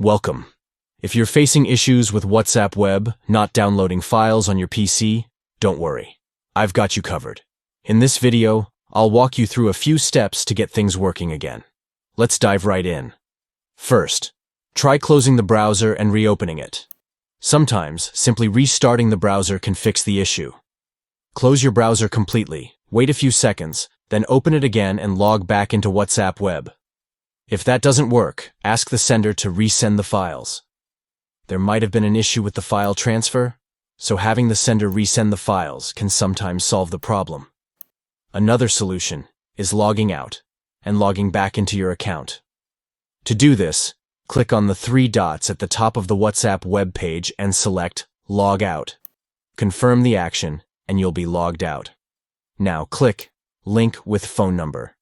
Welcome. If you're facing issues with WhatsApp Web not downloading files on your PC, don't worry. I've got you covered. In this video, I'll walk you through a few steps to get things working again. Let's dive right in. First, try closing the browser and reopening it. Sometimes, simply restarting the browser can fix the issue. Close your browser completely, wait a few seconds, then open it again and log back into WhatsApp Web. If that doesn't work, ask the sender to resend the files. There might have been an issue with the file transfer, so having the sender resend the files can sometimes solve the problem. Another solution is logging out and logging back into your account. To do this, click on the three dots at the top of the WhatsApp web page and select Log Out. Confirm the action and you'll be logged out. Now click Link with phone number.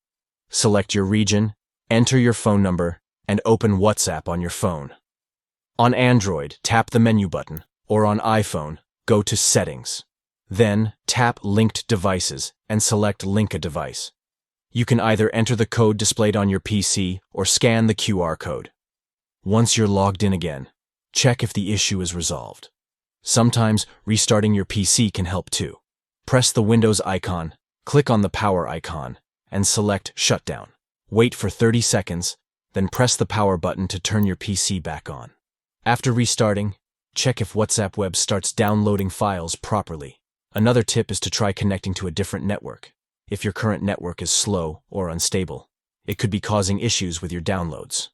Select your region, enter your phone number, and open WhatsApp on your phone. On Android, tap the menu button, or on iPhone, go to Settings. Then, tap Linked Devices and select Link a device. You can either enter the code displayed on your PC or scan the QR code. Once you're logged in again, check if the issue is resolved. Sometimes, restarting your PC can help too. Press the Windows icon, click on the power icon, and select Shutdown. Wait for 30 seconds, then press the power button to turn your PC back on. After restarting, check if WhatsApp Web starts downloading files properly. Another tip is to try connecting to a different network. If your current network is slow or unstable, it could be causing issues with your downloads.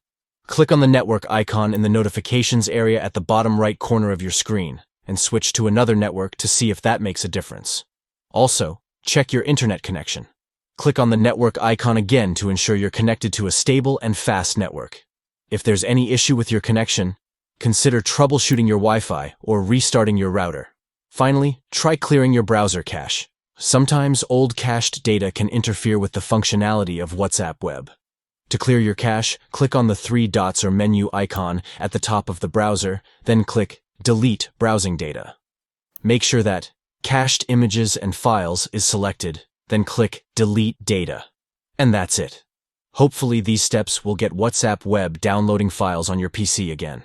Click on the network icon in the notifications area at the bottom right corner of your screen and switch to another network to see if that makes a difference. Also, check your internet connection. Click on the network icon again to ensure you're connected to a stable and fast network. If there's any issue with your connection, consider troubleshooting your Wi-Fi or restarting your router. Finally, try clearing your browser cache. Sometimes old cached data can interfere with the functionality of WhatsApp Web. To clear your cache, click on the three dots or menu icon at the top of the browser, then click Delete Browsing Data. Make sure that Cached Images and Files is selected, then click Delete Data. And that's it. Hopefully these steps will get WhatsApp Web downloading files on your PC again.